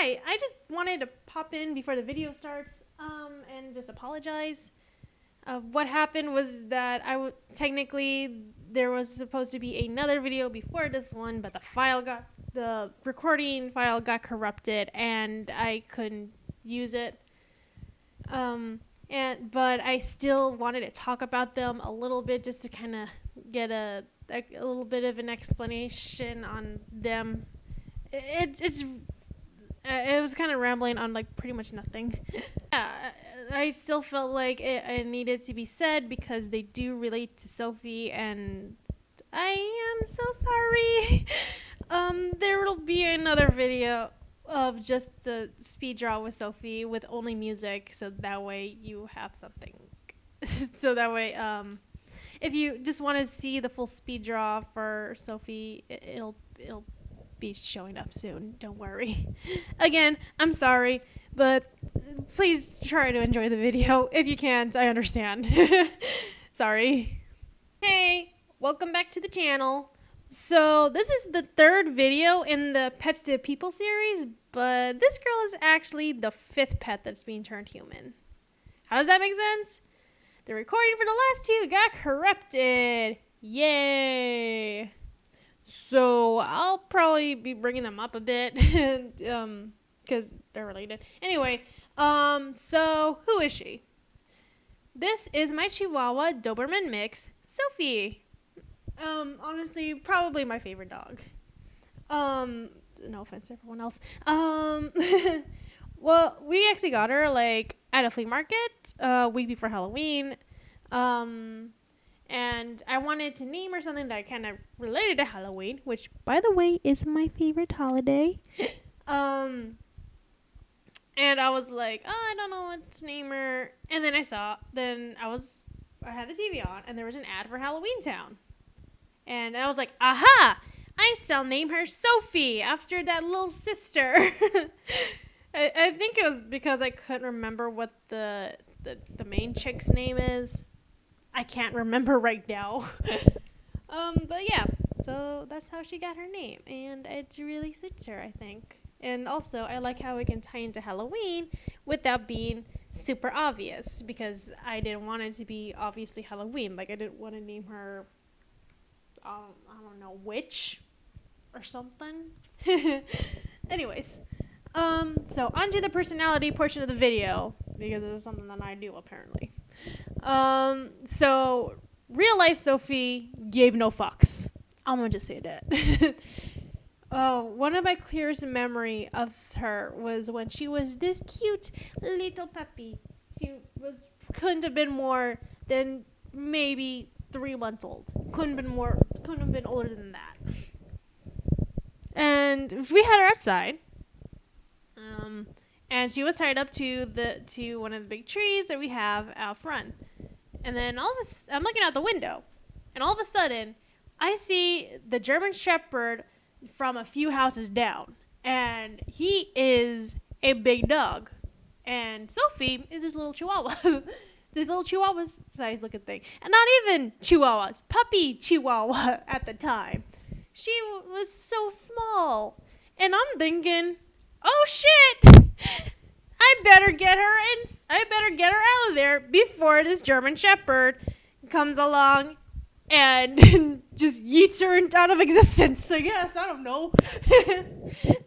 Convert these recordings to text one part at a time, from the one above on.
hi. I just wanted to pop in before the video starts and just apologize. What happened was that technically there was supposed to be another video before this one, but the recording file got corrupted and I couldn't use it. But I still wanted to talk about them a little bit just to kind of get a little bit of an explanation on them. It was kind of rambling on like pretty much nothing. Yeah, I still felt like it needed to be said because they do relate to Sophie, and I am so sorry. There will be another video of just the speed draw with Sophie with only music, so that way you have something. So that way, if you just want to see the full speed draw for Sophie, it'll be showing up soon. Don't worry. Again, I'm sorry, but please try to enjoy the video. If you can't, I understand. Sorry. Hey, welcome back to the channel. So this is the third video in the Pets to People series, but this girl is actually the 5th pet that's being turned human. How does that make sense? The recording for the last 2 got corrupted. Yay! So I'll probably be bringing them up a bit because they're related. Anyway, so who is she? This is my Chihuahua Doberman mix, Sophie. Honestly, probably my favorite dog. No offense to everyone else. Well, we actually got her like at a flea market a week before Halloween. And I wanted to name her something that kind of related to Halloween, which, by the way, is my favorite holiday. And I was like, oh, I don't know what to name her. And then I had the TV on, and there was an ad for Halloween Town. And I was like, aha! I shall name her Sophie after that little sister. I think it was because I couldn't remember what the main chick's name is. I can't remember right now. But yeah, so that's how she got her name, and it really suits her, I think. And also, I like how it can tie into Halloween without being super obvious, because I didn't want it to be obviously Halloween. Like, I didn't want to name her, I don't know, witch or something. Anyways, so onto the personality portion of the video, because it is something that I do apparently. So real life Sophie gave no fucks. I'm gonna just say that. One of my clearest memory of her was when she was this cute little puppy. She couldn't have been more than maybe 3 months old. Couldn't have been older than that. And we had her outside. And she was tied up to one of the big trees that we have out front. And then I'm looking out the window, and all of a sudden, I see the German Shepherd from a few houses down, and he is a big dog, and Sophie is this little Chihuahua, this little Chihuahua-sized looking thing, and not even Chihuahua, puppy Chihuahua at the time. She was so small, and I'm thinking, oh shit! I better get her out of there before this German Shepherd comes along and just yeets her out of existence. I guess, I don't know.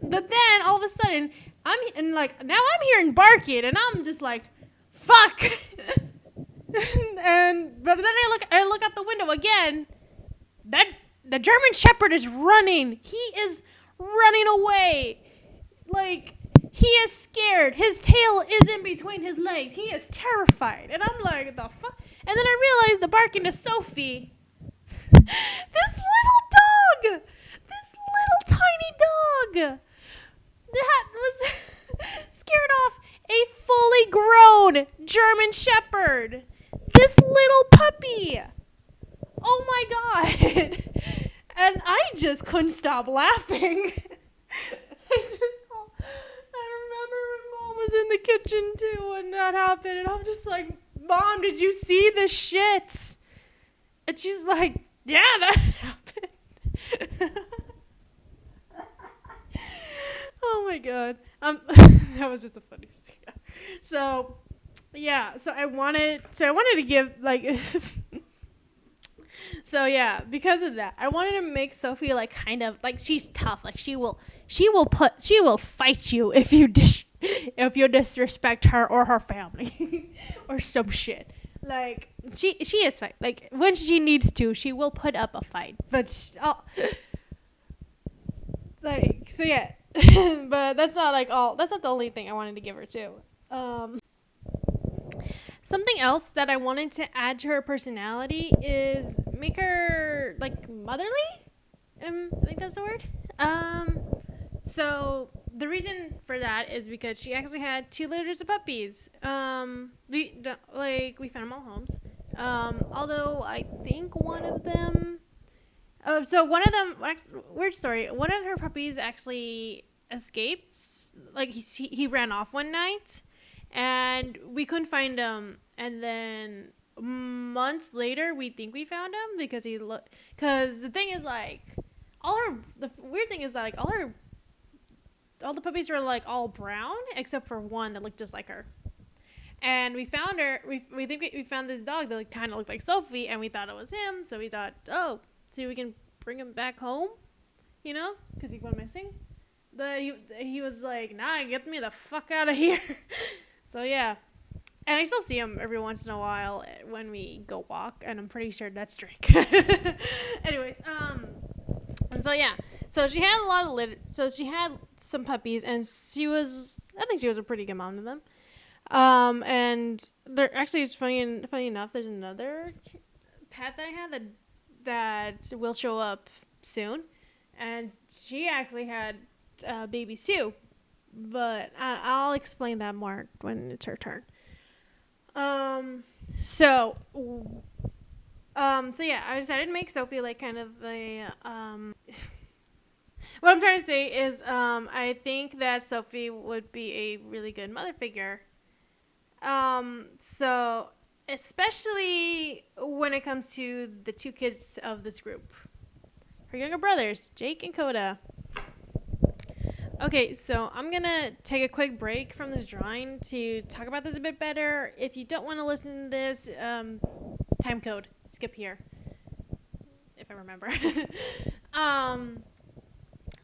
But then all of a sudden, now I'm hearing barking, and I'm just like, fuck. But then I look out the window again. The German Shepherd is running. He is running away. Like, he is scared. His tail is in between his legs. He is terrified. And I'm like, the fuck? And then I realized the barking is Sophie. This little dog. This little tiny dog. That was scared off a fully grown German Shepherd. This little puppy. Oh my God. And I just couldn't stop laughing. I remember when Mom was in the kitchen too when that happened, and I'm just like, Mom, did you see the shit? And she's like, yeah, that happened. Oh my god. That was just a funny thing. So, yeah. So I wanted to give like. So yeah, because of that, I wanted to make Sophie like kind of like she's tough. Like she will fight you if if you disrespect her or her family or some shit. Like she is fight. Like when she needs to, she will put up a fight. But like so yeah. But that's not like all. That's not the only thing I wanted to give her too. Something else that I wanted to add to her personality is make her like motherly. I think that's the word. So the reason for that is because she actually had two litters of puppies. We found them all homes. Although I think one of them. Oh, so one of them. Weird story. One of her puppies actually escaped. Like he ran off one night and we couldn't find him. And then months later, we think we found him because Because the thing is, like, the weird thing is that like all the puppies were like all brown except for one that looked just like her. And we found her. We think we found this dog that like, kind of looked like Sophie, and we thought it was him. So we thought, oh, see, we can bring him back home, because he went missing. He was like, nah, get me the fuck out of here. So yeah. And I still see him every once in a while when we go walk, and I'm pretty sure that's Drake. Anyways, and so yeah, so she had a lot of so she had some puppies, and I think she was a pretty good mom to them. And there actually, it's funny enough, there's another pet that I had that will show up soon, and she actually had baby Sue, but I'll explain that more when it's her turn. So yeah, I decided to make Sophie like kind of a what I'm trying to say is I think that Sophie would be a really good mother figure. So especially when it comes to the two kids of this group, her younger brothers, Jake and Koda. Okay, so I'm going to take a quick break from this drawing to talk about this a bit better. If you don't want to listen to this, time code, skip here, if I remember.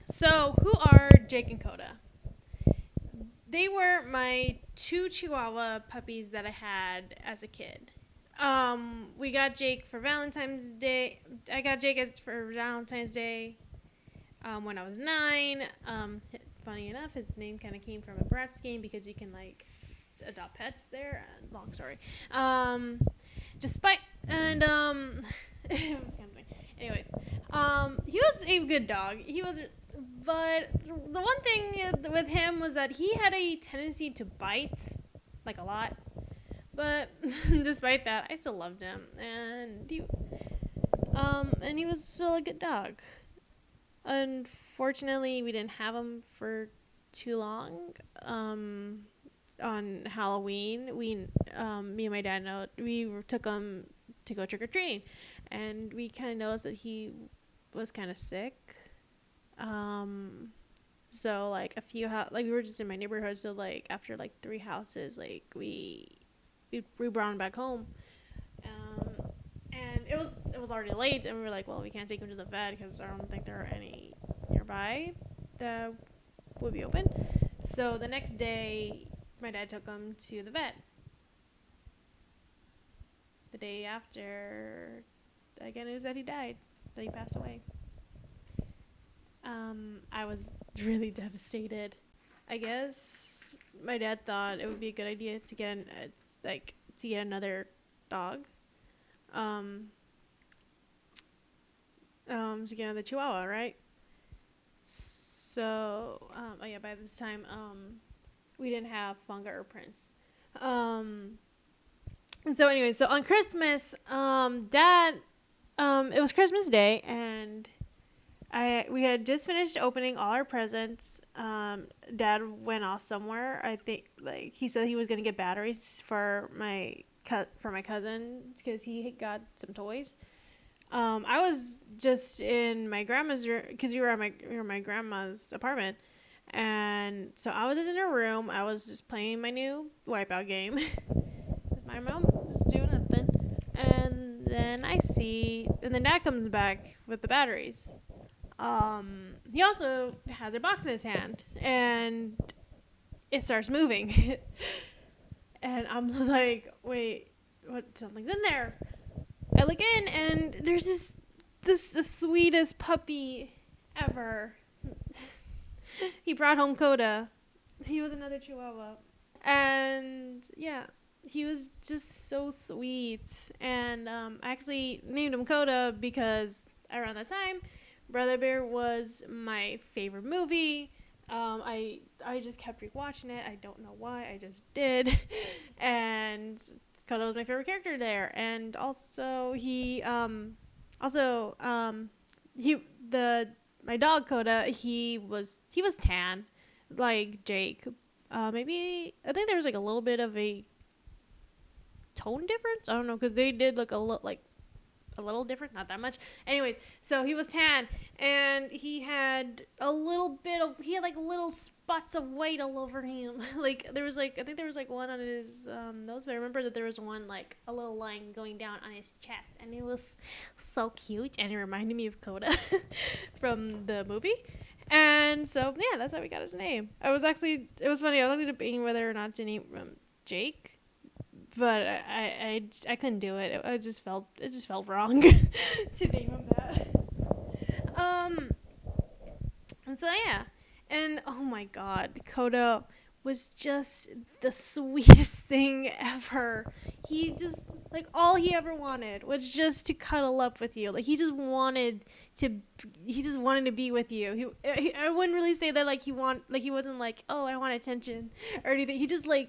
So who are Jake and Koda? They were my two Chihuahua puppies that I had as a kid. We got Jake for Valentine's Day. I got Jake for Valentine's Day when I was 9. Funny enough, his name kind of came from a Bratz game because you can like adopt pets there. Long story. Despite and it was kind of funny. Anyways, he was a good dog. But the one thing with him was that he had a tendency to bite, like a lot. But despite that, I still loved him, and he was still a good dog. Unfortunately, we didn't have him for too long. On Halloween, me and my dad we took him to go trick or treating, and we kind of noticed that he was kind of sick. So like we were just in my neighborhood, so like after like 3 houses, like we brought him back home. And it was already late, and we were like, well, we can't take him to the vet because I don't think there are any nearby that would be open. So the next day, my dad took him to the vet. The day after, I got news that he died, that he passed away. I was really devastated. I guess my dad thought it would be a good idea to get another dog. To get another Chihuahua, right? So, by this time, we didn't have Funga or Prince. And so anyway, so on Christmas, Dad, it was Christmas Day, and we had just finished opening all our presents. Dad went off somewhere. I think like he said he was gonna get batteries for my cousin because he got some toys. I was just in my grandma's room because we were in my grandma's apartment, and And so I was just in her room. I was just playing my new Wipeout game. My mom just doing nothing. And then and then Dad comes back with the batteries. He also has a box in his hand, and it starts moving. And I'm like, wait, what? Something's in there. I look in, and there's this the sweetest puppy ever. He brought home Koda. He was another Chihuahua. And yeah, he was just so sweet. And I actually named him Koda because around that time, Brother Bear was my favorite movie. I just kept rewatching it. I don't know why. I just did. And Koda was my favorite character there. And also my dog Koda, he was tan, like Jake. Maybe I think there was like a little bit of a tone difference. I don't know, because they did look a little different, not that much. Anyways, so he was tan, and he had like little spots of white all over him. Like there was I think there was like one on his nose, but I remember that there was one like a little line going down on his chest, and it was so cute, and it reminded me of Koda from the movie. And so yeah, that's how we got his name. It was funny. I was actually debating whether or not to name Jake, but I couldn't do it. It just felt wrong to name him that. And so yeah, and oh my God, Kodo was just the sweetest thing ever. He just all he ever wanted was just to cuddle up with you. Like he just wanted to be with you. I wouldn't really say that he wasn't like, oh, I want attention or anything. He just really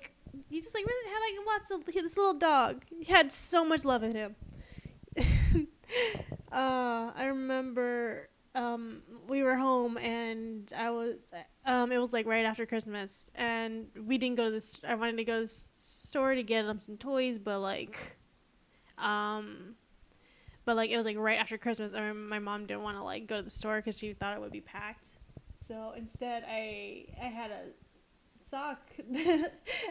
had lots of this little dog. He had so much love in him. I remember we were home, and it was right after Christmas, and we didn't go to I wanted to go to the store to get him some toys, but it was right after Christmas. I remember my mom didn't want to go to the store because she thought it would be packed. So instead, I had a sock.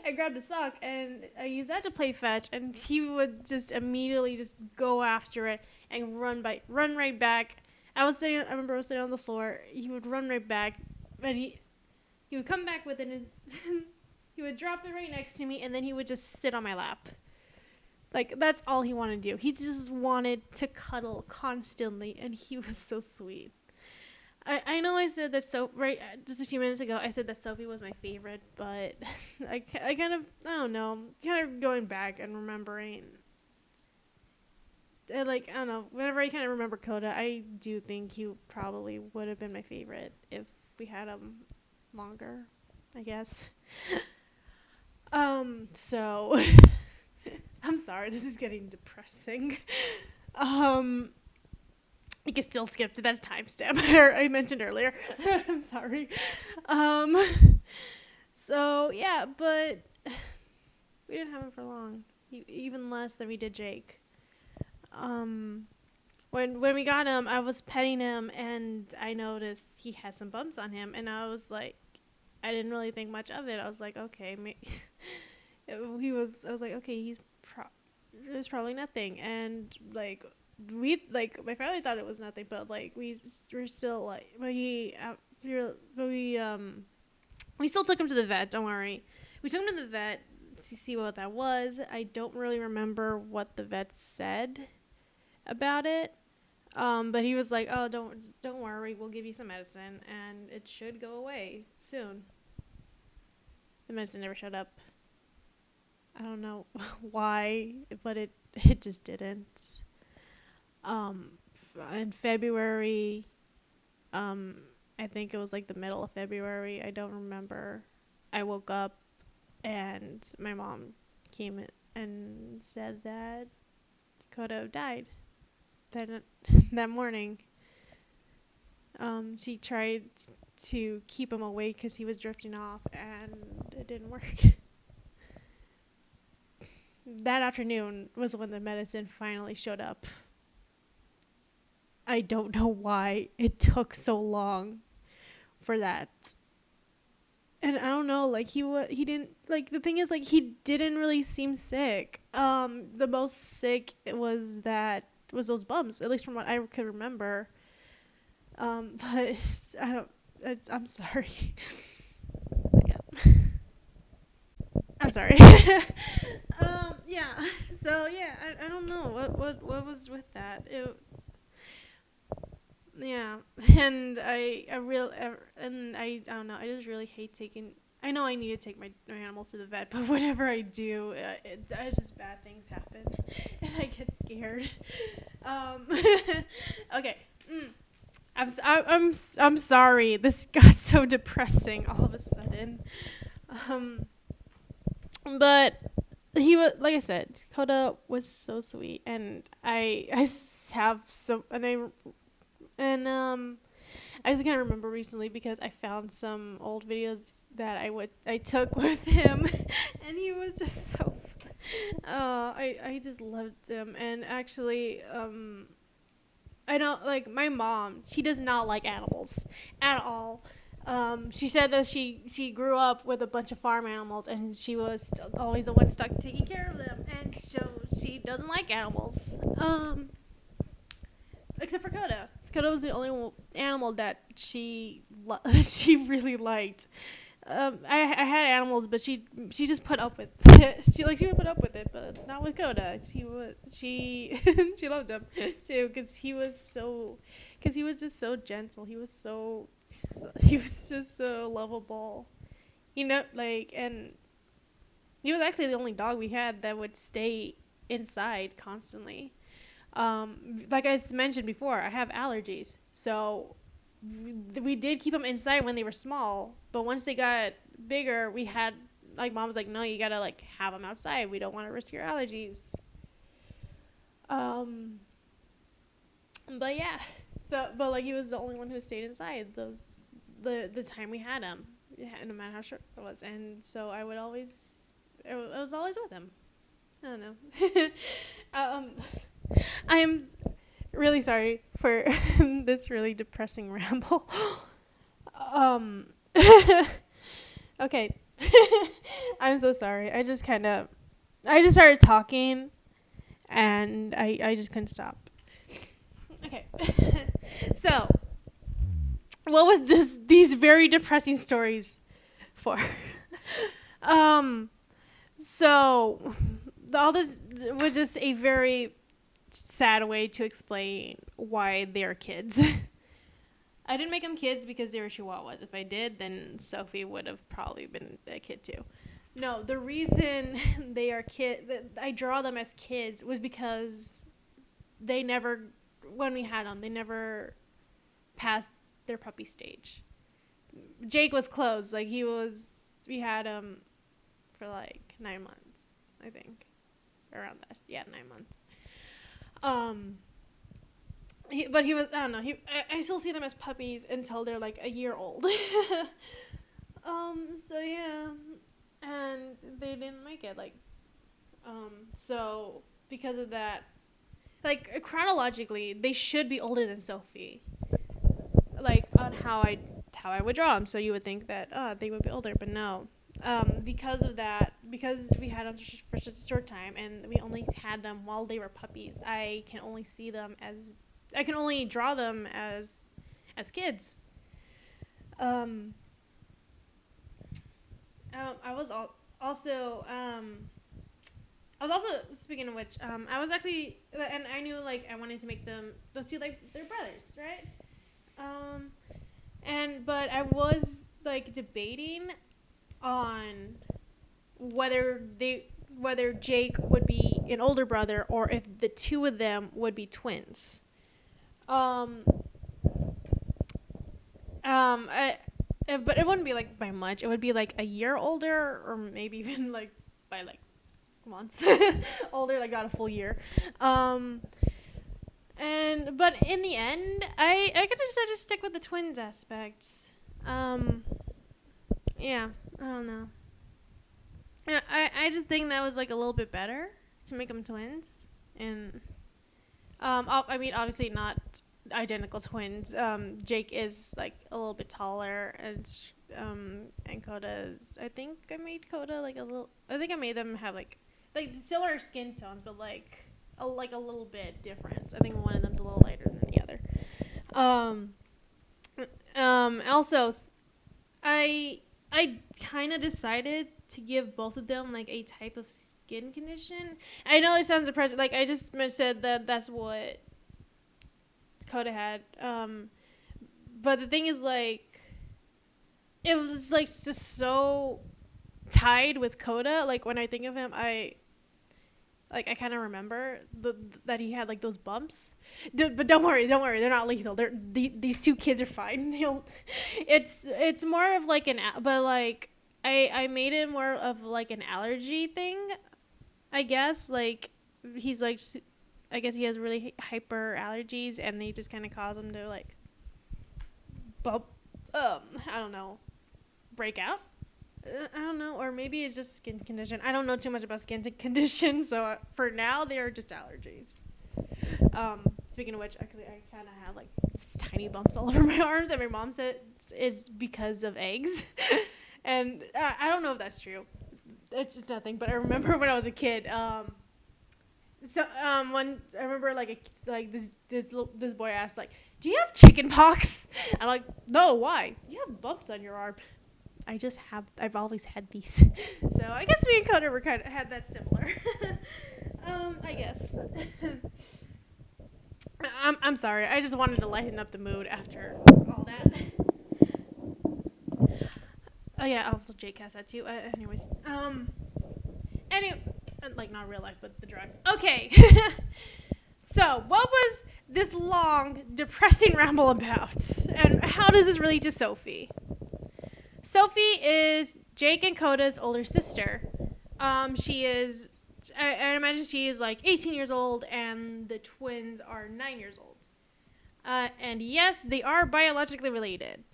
I grabbed a sock and I used that to play fetch, and he would just immediately just go after it and run right back. I remember I was sitting on the floor. He would run right back, but he would come back with it, and he would drop it right next to me, and then he would just sit on my lap. That's all he wanted to do. He just wanted to cuddle constantly, and he was so sweet. I know I said that just a few minutes ago, I said that Sophie was my favorite, but I kind of, I don't know, kind of going back and remembering, I don't know, whenever I kind of remember Koda, I do think he probably would have been my favorite if we had him longer, I guess. So, I'm sorry, this is getting depressing. You can still skip to that timestamp I mentioned earlier. I'm sorry. So yeah, but we didn't have him for long. Even less than we did Jake. When we got him, I was petting him, and I noticed he had some bumps on him, and I was like, I didn't really think much of it. I was like, okay, I was like, okay, there's probably nothing, and we my family thought it was nothing, but we still we still took him to the vet. Don't worry, we took him to the vet to see what that was. I don't really remember what the vet said about it, but he was like, oh, don't worry, we'll give you some medicine and it should go away soon. The medicine never showed up. I don't know why, but it just didn't. In February, I think it was the middle of February, I don't remember, I woke up and my mom came in and said that Koda died that morning. She tried to keep him awake because he was drifting off, and it didn't work. That afternoon was when the medicine finally showed up. I don't know why it took so long for that. and I don't know, like he didn't like the thing is like he didn't really seem sick. The most sick it was those bumps, at least from what I could remember. But I don't. I'm sorry. Yeah, I'm sorry. Yeah. So yeah, I don't know what was with that. Yeah, and I don't know. I just really hate taking. I know I need to take my animals to the vet, but whenever I do, just bad things happen, and I get scared. Um, okay. Mm. I'm sorry. This got so depressing all of a sudden. Um, but he was like I said, Koda was so sweet, and have so and I just can't remember recently because I found some old videos that I took with him, and he was just so. I just loved him, and actually, I don't like my mom. She does not like animals at all. She said that she grew up with a bunch of farm animals, and she was always the one stuck taking care of them, and so she doesn't like animals. Except for Koda. Koda was the only animal that she really liked. I had animals, but she just put up with it. She would put up with it, but not with Koda. She she loved him too because he was just so gentle. He was just so lovable. And he was actually the only dog we had that would stay inside constantly. Like I mentioned before, I have allergies, so we did keep them inside when they were small. But once they got bigger, we had like mom was like, no, you gotta like have them outside. We don't want to risk your allergies. Um, but yeah, but like he was the only one who stayed inside the time we had him, yeah, no matter how short it was, and so I was always with him. I don't know. um, I am really sorry for this really depressing ramble. um, okay. I'm so sorry. I just started talking and I just couldn't stop. Okay. So, what was these very depressing stories for? um, so all this was just a very sad way to explain why they're kids. I didn't make them kids because they were chihuahuas. If I did, then Sophie would have probably been a kid too. No, the reason they are I draw them as kids was because they never, when we had them, they never passed their puppy stage. Jake was close. We had him for like 9 months, I think. Around that. Yeah, 9 months. Um, but he was, I don't know, I still see them as puppies until they're like a year old. So yeah. And they didn't make it, so because of that, like chronologically, they should be older than Sophie. Like on how I would draw them, so you would think that they would be older, but no. Because of that, because we had them for such a short time, and we only had them while they were puppies, I can only draw them as kids. Um, I was also I was also speaking of which I was actually and I knew like I wanted to make them those two like they're brothers, right? Um, but I was like debating on whether Jake would be an older brother or if the two of them would be twins. Um, I, but it wouldn't be like by much. It would be like a year older, or maybe even like by like months older, like not a full year. Um, but in the end, I could just stick with the twins aspects. Um, yeah, I don't know. Yeah, I just think that was like a little bit better to make them twins, and I mean obviously not identical twins. Jake is like a little bit taller, and and Koda's. I think I made Koda like a little. I think I made them have like similar skin tones, but like a little bit different. I think one of them's a little lighter than the other. Also, I kind of decided to give both of them like a type of skin condition. I know it sounds depressing. Like I just said that that's what Koda had. But the thing is, like, it was like just so tied with Koda. Like when I think of him, I kind of remember that he had like those bumps. But don't worry, they're not lethal. These two kids are fine. It's more of like but like I made it more of like an allergy thing, I guess. Like he's like, I guess he has really hyper allergies, and they just kind of cause him to like bump. I don't know, break out. I don't know, or maybe it's just skin condition. I don't know too much about skin condition, so for now they are just allergies. Speaking of which, actually, I kind of have like tiny bumps all over my arms, and my mom said it's because of eggs, and I don't know if that's true. It's just nothing. But I remember when I was a kid. When I remember this boy asked like, "Do you have chicken pox?" I'm like, "No, why? You have bumps on your arm." I've always had these. So I guess me and Koda were had that similar. I guess. I'm sorry. I just wanted to lighten up the mood after all that. Oh yeah, also Jake has that too. Anyways. Like not real life, but the drug. Okay. So what was this long, depressing ramble about? And how does this relate to Sophie? Sophie is Jake and Koda's older sister. She is, I imagine she is like 18 years old, and the twins are 9 years old. And yes, they are biologically related.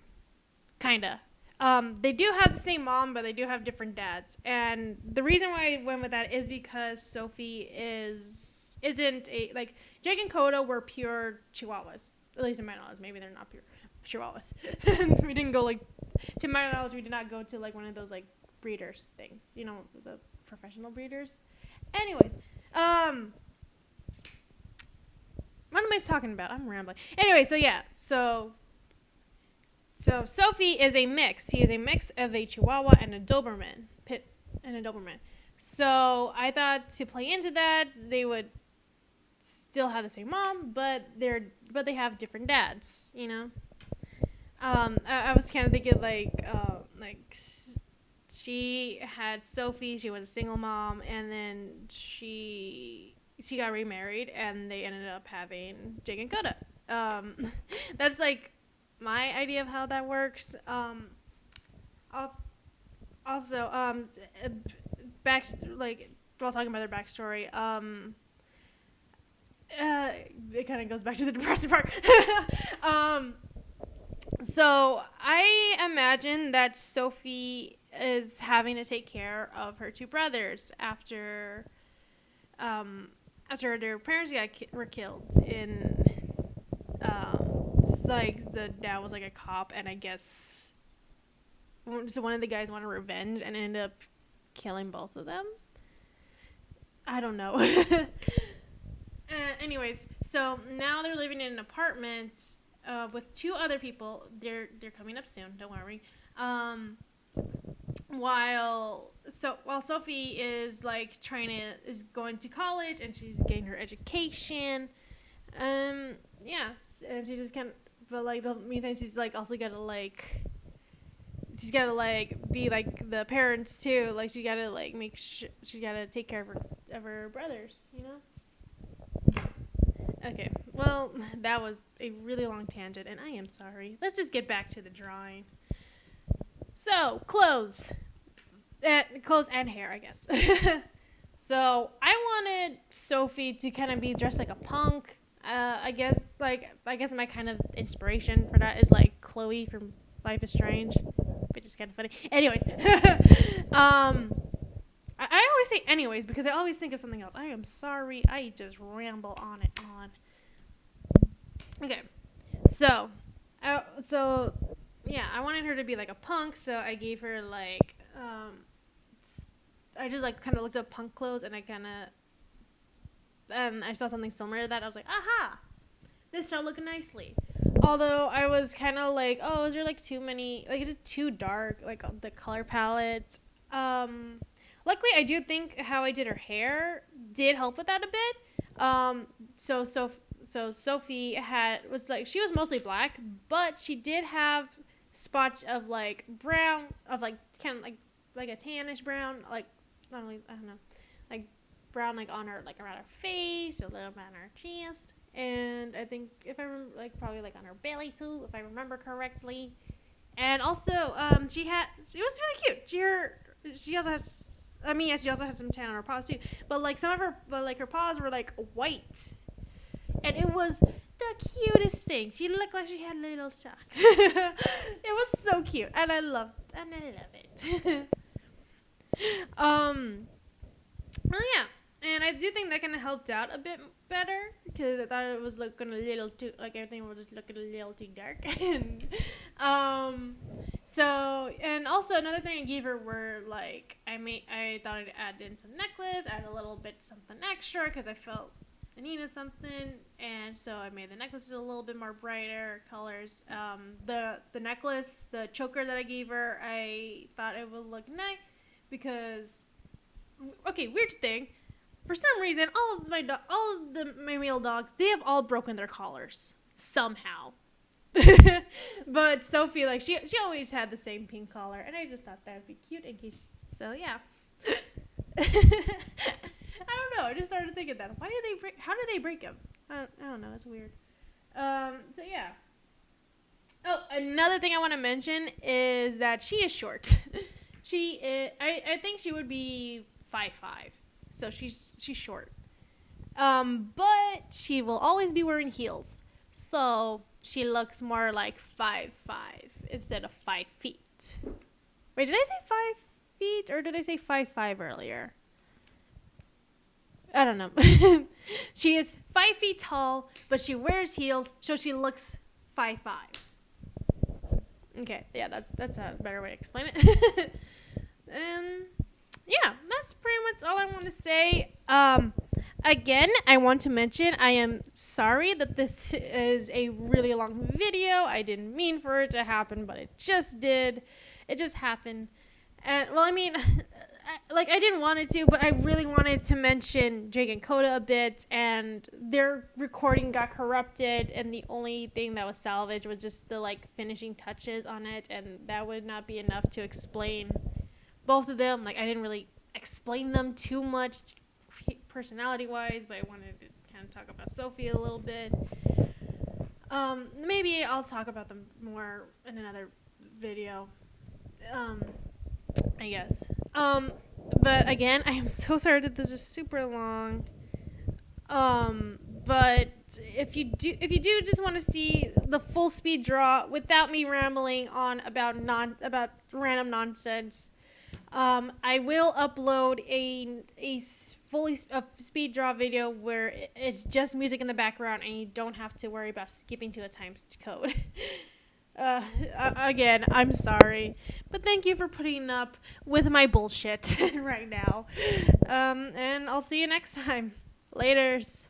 Kinda. They do have the same mom, but they do have different dads. And the reason why I went with that is because Sophie isn't like, Jake and Koda were pure Chihuahuas. At least in my knowledge. Maybe they're not pure Chihuahuas. We didn't go like, to my knowledge, we did not go to like one of those like breeders things, you know, the professional breeders. Anyways, what am I talking about? I'm rambling. Anyway, so yeah, so Sophie is a mix. He is a mix of a Chihuahua and a Doberman pit and a Doberman. So I thought to play into that, they would still have the same mom, but they have different dads, you know. I was kind of thinking like she had Sophie. She was a single mom, and then she got remarried, and they ended up having Jake and Koda. That's like my idea of how that works. Also, while talking about their backstory, it kind of goes back to the depressing part. So I imagine that Sophie is having to take care of her two brothers after their parents were killed in like the dad was like a cop, and I guess so one of the guys wanted revenge and ended up killing both of them. I don't know. Anyways, so now they're living in an apartment with two other people. They're coming up soon. Don't worry. While Sophie is like is going to college, and she's getting her education. Yeah, and she just but like the meantime she's like also gotta like be like the parents too. Like she gotta like make sure she gotta take care of her brothers, you know. Okay, well, that was a really long tangent, and I am sorry. Let's just get back to the drawing. So, clothes and hair, I guess. So, I wanted Sophie to kind of be dressed like a punk. I guess my kind of inspiration for that is like Chloe from Life is Strange, which is kind of funny. Anyways, I always say anyways because I always think of something else. I am sorry. I just ramble on and on. Okay. So yeah, I wanted her to be like a punk, so I gave her like I just like kind of looked up punk clothes, and I saw something similar to that. I was like, aha, this started looking nicely. Although I was kind of like, oh, is there like too many? Like, is it too dark? Like the color palette. Um, Luckily, I do think how I did her hair did help with that a bit. So Sophie was like, she was mostly black, but she did have spots of like brown, of like kind of like a tannish brown, like not only I don't know, like brown like on her like around her face, a little bit on her chest, and I think if I remember, like probably like on her belly too, if I remember correctly. And also, she was really cute. She also has. I mean, yes, she also has some tan on her paws too. But like some of her, but like her paws were like white, and it was the cutest thing. She looked like she had little socks. It was so cute, and I love it. um, well, yeah, and I do think that kind of helped out a bit better because I thought it was looking a little too like everything was just looking a little too dark. And so and also another thing I gave her were like I thought I'd add in some necklace, add a little bit something extra because I felt I needed something, and so I made the necklaces a little bit more brighter colors. The necklace, the choker that I gave her, I thought it would look nice because okay, weird thing. For some reason, all of my male dogs, they have all broken their collars somehow. But Sophie, like she always had the same pink collar, and I just thought that would be cute in case. So yeah. I don't know. I just started thinking that. Why do they break? How do they break them? I don't know. It's weird. So yeah. Oh, another thing I want to mention is that she is short. She is, I think she would be 5'5", so she's short. But she will always be wearing heels, so she looks more like 5'5" instead of 5 feet. Wait, did I say 5 feet or did I say 5'5" earlier? I don't know. She is 5 feet tall, but she wears heels, so she looks 5'5". Okay, yeah, that's a better way to explain it. Yeah, that's pretty much all I want to say. Again, I want to mention I am sorry that this is a really long video. I didn't mean for it to happen, but it just did. It just happened. And well, I mean, I didn't want it to, but I really wanted to mention Jake and Koda a bit, and their recording got corrupted, and the only thing that was salvaged was just the like finishing touches on it, and that would not be enough to explain both of them. Like I didn't really explain them too much personality wise, but I wanted to kind of talk about Sophie a little bit. Maybe I'll talk about them more in another video. I guess. But again, I am so sorry that this is super long. But if you do just want to see the full speed draw without me rambling on about random nonsense, I will upload a fully speed draw video where it's just music in the background and you don't have to worry about skipping to a times code. Again, I'm sorry, but thank you for putting up with my bullshit right now. And I'll see you next time. Laters.